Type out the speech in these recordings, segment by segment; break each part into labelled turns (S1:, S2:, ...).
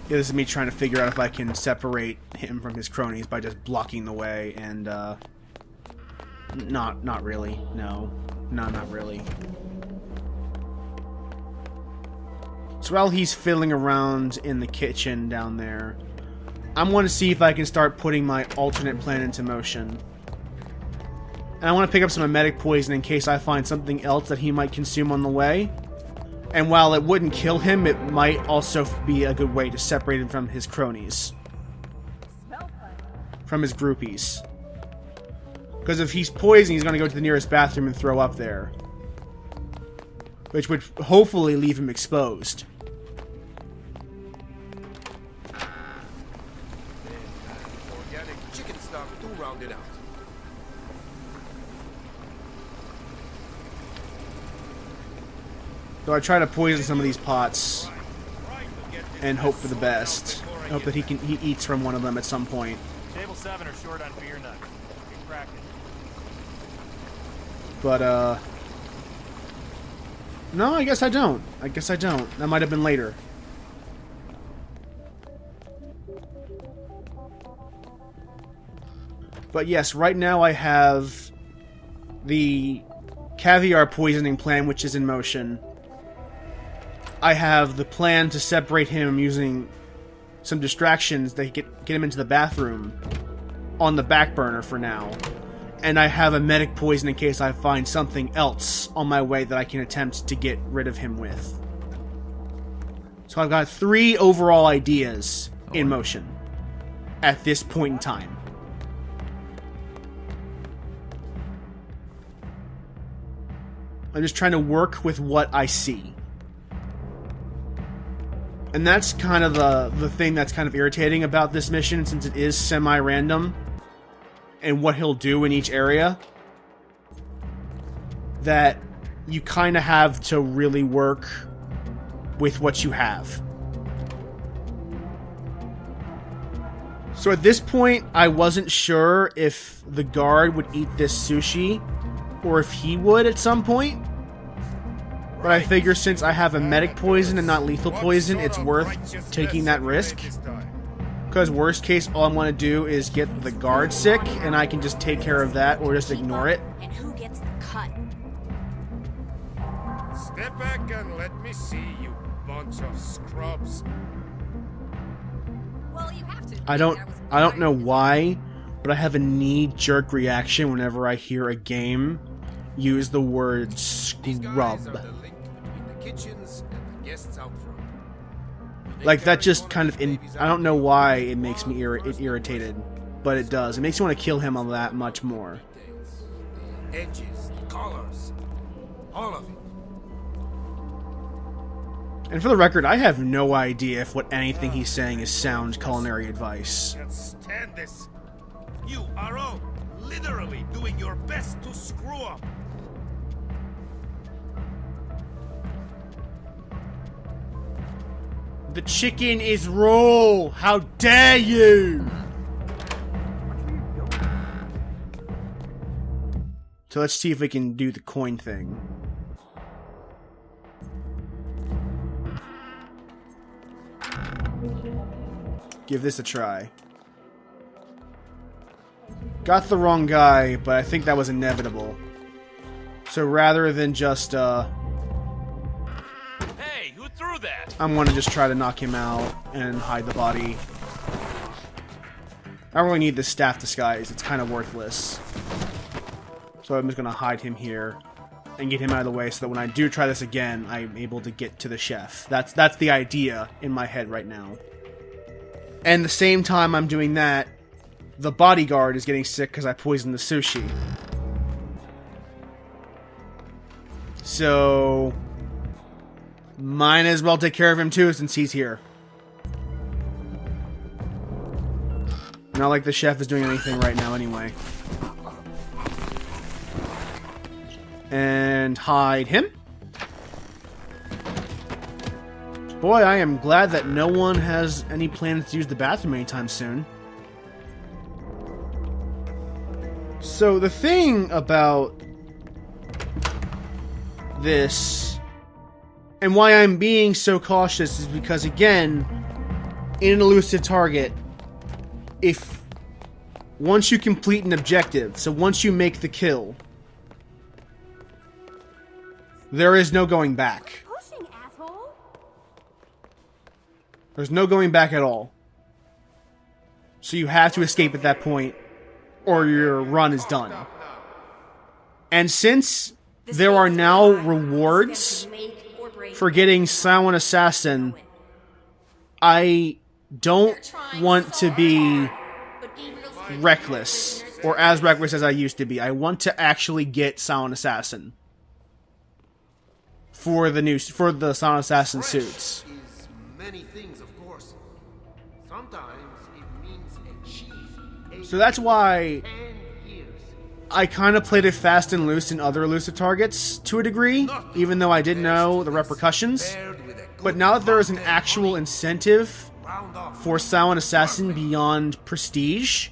S1: This is me trying to figure out if I can separate him from his cronies by just blocking the way, and, not really. No. No, not really. So while he's fiddling around in the kitchen down there, I want to see if I can start putting my alternate plan into motion. And I want to pick up some emetic poison in case I find something else that he might consume on the way. And while it wouldn't kill him, it might also be a good way to separate him from his cronies. From his groupies. Because if he's poisoned, he's going to go to the nearest bathroom and throw up there. Which would hopefully leave him exposed.
S2: Organic chicken stock, 2 rounded out.
S1: So I try to poison some of these pots and hope for the best. I hope that he eats from one of them at some point.
S3: Table 7 are short on beer nuts.
S1: But no, I guess I don't. That might have been later. But yes, right now I have the caviar poisoning plan, which is in motion. I have the plan to separate him using some distractions that get him into the bathroom on the back burner for now. And I have emetic poison in case I find something else on my way that I can attempt to get rid of him with. So I've got 3 overall ideas in motion at this point in time. I'm just trying to work with what I see. And that's kind of the thing that's kind of irritating about this mission, since it is semi-random and what he'll do in each area, that you kind of have to really work with what you have. So at this point, I wasn't sure if the guard would eat this sushi or if he would at some point. But I figure since I have emetic poison and not lethal poison, it's worth taking that risk. Because worst case, all I want to do is get the guard sick, and I can just take care of that or just ignore it.
S4: And who gets the cut?
S2: Step back and let me see, you bunch of scrubs.
S4: Well, you have to.
S1: I don't know why, but I have a knee-jerk reaction whenever I hear a game use the word scrub.
S2: Kitchens and the guests out front.
S1: Like, that just kind of... I don't know why it makes me irritated, but it does. It makes me want to kill him a lot much more.
S2: The edges, the collars, all of it.
S1: And for the record, I have no idea if what anything he's saying is sound culinary advice.
S2: Can't stand this. You are all literally doing your best to screw up.
S1: The chicken is raw! How dare you! So let's see if we can do the coin thing. Give this a try. Got the wrong guy, but I think that was inevitable. So rather than just,
S3: Hey, who threw that?
S1: I'm gonna just try to knock him out and hide the body. I don't really need this staff disguise, it's kind of worthless. So I'm just gonna hide him here and get him out of the way so that when I do try this again, I'm able to get to the chef. That's the idea in my head right now. And the same time I'm doing that, the bodyguard is getting sick because I poisoned the sushi. So might as well take care of him too since he's here. Not like the chef is doing anything right now anyway. And hide him. Boy, I am glad that no one has any plans to use the bathroom anytime soon. So the thing about this, and why I'm being so cautious, is because, again, in an elusive target, if once you complete an objective, so once you make the kill, there is no going back.
S4: Pushing, asshole.
S1: There's no going back at all. So you have to escape at that point, or your run is done. And since there are now rewards for getting Silent Assassin, I don't want to be reckless, or as reckless as I used to be. I want to actually get Silent Assassin for the Silent Assassin suits.
S5: Is many things, of course. Sometimes it means a cheese.
S1: So that's why
S5: 10 years.
S1: I kind of played it fast and loose in other elusive targets to a degree, even though I didn't know the repercussions. But now that there is an actual incentive for Silent Assassin beyond prestige,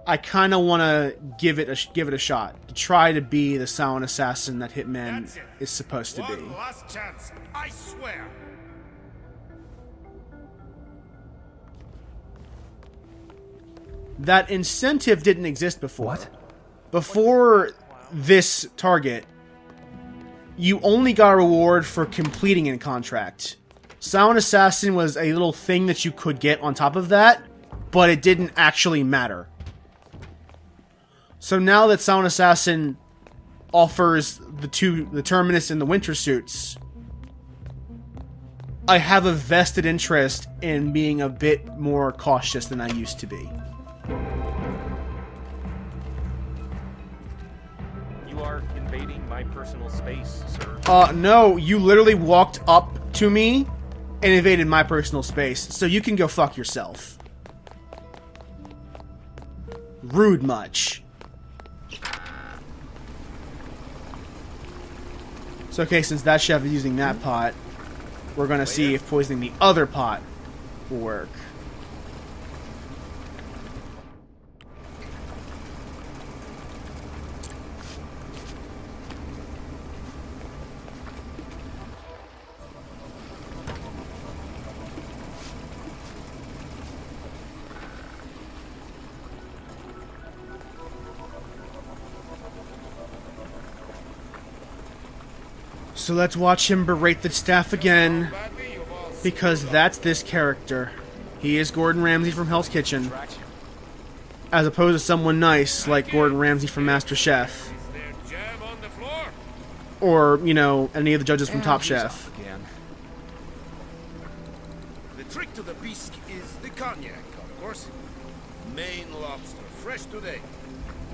S1: I kind of want to give it a shot to try to be the Silent Assassin that Hitman
S2: That's it.
S1: is supposed to be.
S2: One last chance, I swear.
S1: That incentive didn't exist before. What? Before this target, you only got a reward for completing a contract. Silent Assassin was a little thing that you could get on top of that, but it didn't actually matter. So now that Silent Assassin offers the Terminus and the Winter suits, I have a vested interest in being a bit more cautious than I used to be.
S3: You are invading my personal space, sir.
S1: No, you literally walked up to me and invaded my personal space, so you can go fuck yourself. Rude much. So, okay, since that chef is using that pot, we're gonna see if poisoning the other pot will work. So let's watch him berate the staff again, because that's this character. He is Gordon Ramsay from Hell's Kitchen, as opposed to someone nice like Gordon Ramsay from MasterChef,
S2: Is there jam on the floor?
S1: or, you know, any of the judges from Top Chef.
S2: The trick to the bisque is the cognac, of course. Maine lobster, fresh today.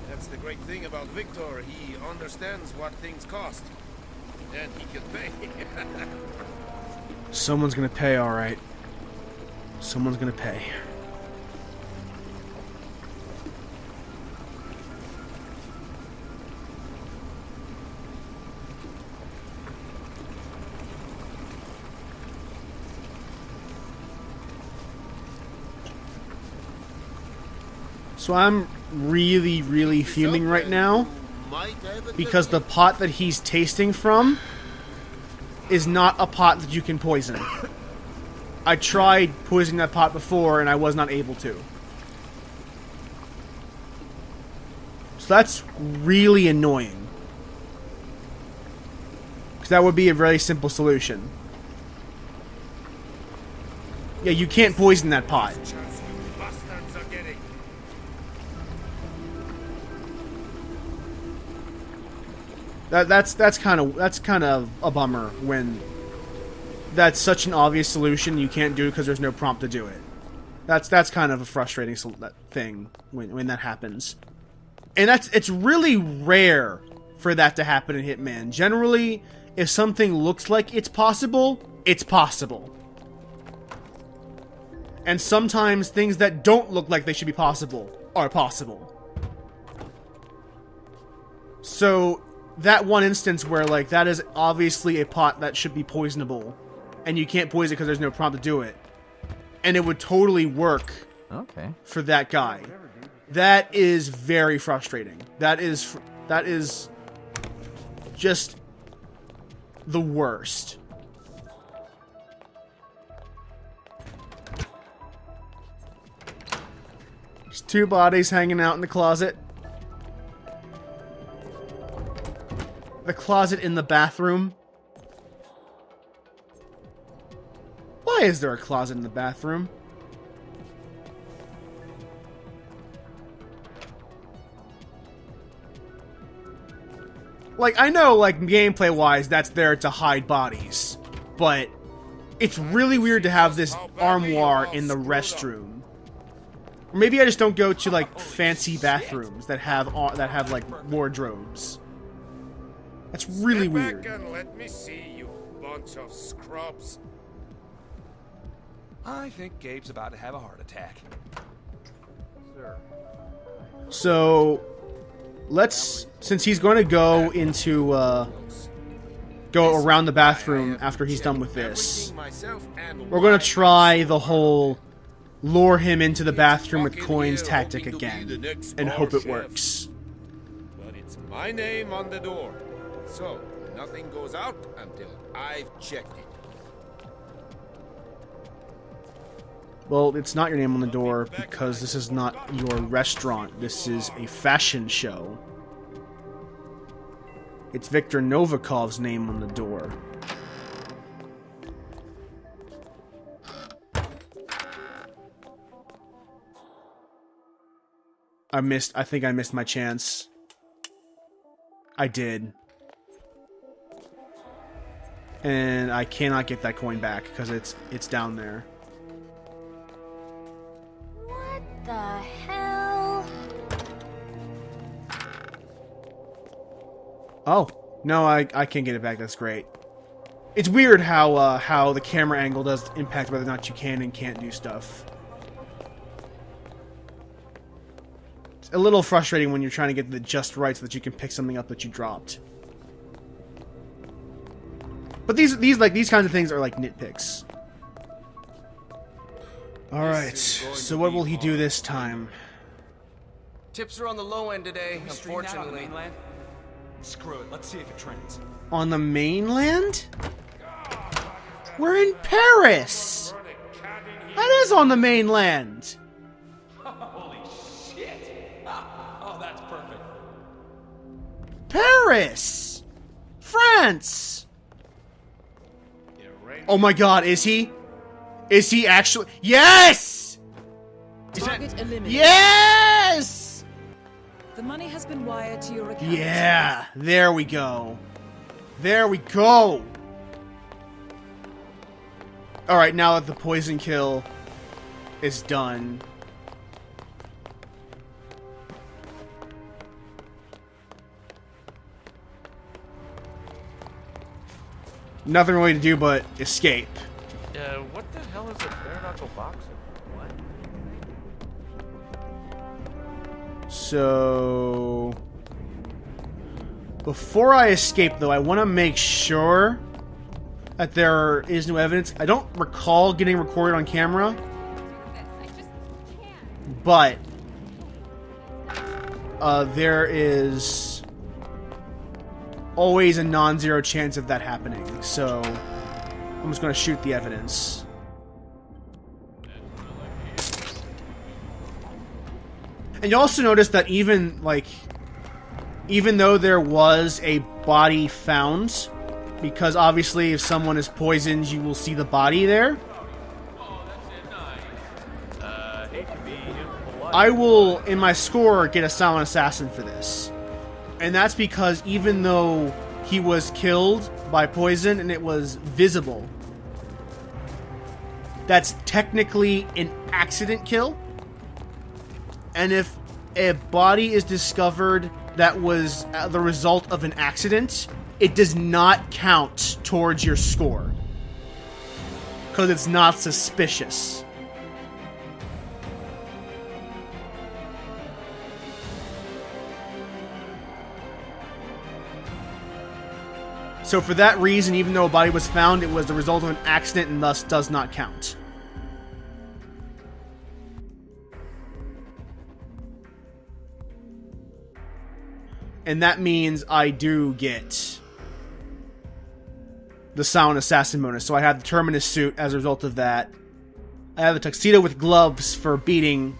S2: That's the great thing about Victor. He understands what things cost. And he can pay.
S1: Someone's gonna pay, alright. Someone's gonna pay. So I'm really, really fuming right now, because the pot that he's tasting from is not a pot that you can poison. I tried poisoning that pot before and I was not able to. So that's really annoying, because that would be a very simple solution. Yeah, you can't poison that pot.
S2: Chance you bastards are getting.
S1: That's kind of a bummer when that's such an obvious solution you can't do it because there's no prompt to do it. That's kind of a frustrating thing when that happens, and it's really rare for that to happen in Hitman. Generally, if something looks like it's possible, it's possible. And sometimes things that don't look like they should be possible are possible. So that one instance where, like, that is obviously a pot that should be poisonable, and you can't poison it because there's no prompt to do it, and it would totally work for that guy. That is very frustrating. That is just the worst. 2 bodies hanging out in the closet. The closet in the bathroom. Why is there a closet in the bathroom? Like, I know, like, gameplay-wise, that's there to hide bodies. But it's really weird to have this armoire in the restroom. Or maybe I just don't go to, like, fancy bathrooms that have like, wardrobes. That's really
S2: Step
S1: weird.
S2: back and let me see, you bunch of scrubs.
S6: I think Gabe's about to have a heart attack.
S1: So, let's, since he's going to go into, go around the bathroom after he's done with this,
S2: Everything myself, and
S1: we're going
S2: why
S1: to try the
S2: I'm
S1: whole lure him into the bathroom with
S2: fucking
S1: coins
S2: here,
S1: tactic
S2: hoping to be the
S1: again,
S2: next
S1: and
S2: bar
S1: hope it
S2: chef.
S1: works.
S2: But it's my name on the door. So, nothing goes out until I've checked it.
S1: Well, it's not your name on the door because this is not your restaurant. This is a fashion show. It's Viktor Novikov's name on the door. I think I missed my chance. I did. And I cannot get that coin back because it's down there.
S4: What the hell?
S1: Oh, no, I can't get it back. That's great. It's weird how the camera angle does impact whether or not you can and can't do stuff. It's a little frustrating when you're trying to get the just right so that you can pick something up that you dropped. But these kinds of things are like nitpicks. All right, so what will he do this time?
S5: Tips are on the low end today, unfortunately.
S6: Mainland? Screw it. Let's see if it trends.
S1: On the mainland? We're in Paris! That is on the mainland!
S6: Holy shit! Oh, that's perfect.
S1: Paris! France! Oh my god, is he? Is he actually? Yes!
S7: Target eliminated.
S1: Yes!
S7: The money has been wired to your account.
S1: Yeah, there we go. There we go! Alright, now that the poison kill is done. Nothing really to do but escape.
S3: What the hell is a bare knuckle boxer? What?
S1: So... Before I escape, though, I want to make sure that there is no evidence. I don't recall getting recorded on camera,
S4: I just can't.
S1: but there is always a non-zero chance of that happening. So I'm just going to shoot the evidence. And you also notice that even though there was a body found, because obviously if someone is poisoned, you will see the body there.
S3: Hate to be impolite.
S1: I will, in my score, get a silent assassin for this. And that's because even though he was killed by poison and it was visible, that's technically an accident kill. And if a body is discovered that was the result of an accident, it does not count towards your score. Because it's not suspicious. So for that reason, even though a body was found, it was the result of an accident and thus does not count. And that means I do get the silent assassin bonus. So I have the Terminus suit as a result of that. I have a tuxedo with gloves for beating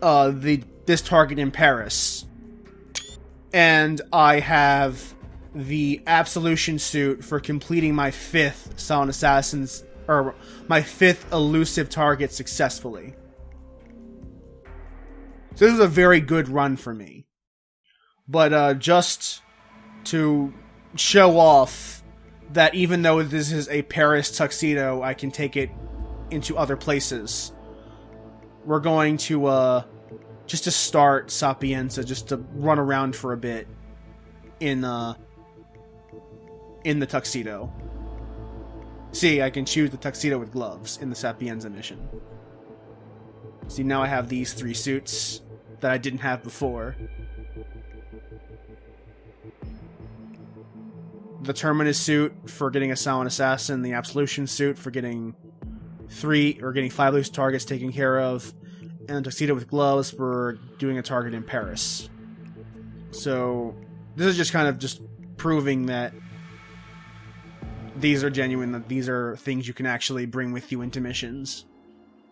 S1: this target in Paris. And I have the Absolution suit for completing my 5th Silent Assassins, or my 5th elusive target successfully. So this is a very good run for me. But just to show off that even though this is a Paris tuxedo, I can take it into other places. We're going to, just to start Sapienza, just to run around for a bit in the tuxedo. See, I can choose the tuxedo with gloves in the Sapienza mission. See, now I have these 3 suits that I didn't have before. The Terminus suit for getting a Silent Assassin, the Absolution suit for getting 5 loose targets taken care of, and the tuxedo with gloves for doing a target in Paris. So this is just kind of just proving that these are genuine, that these are things you can actually bring with you into missions.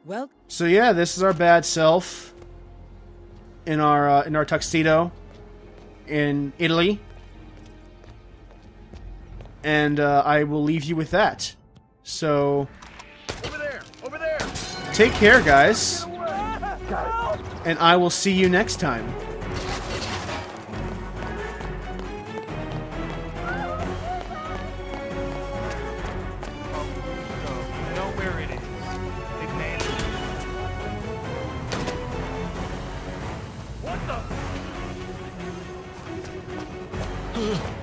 S7: Well,
S1: so yeah, this is our bad self in our tuxedo in Italy. And I will leave you with that. So
S2: Over there!
S1: Take care, guys. And I will see you next time.
S2: You know where it is. Big man. What the?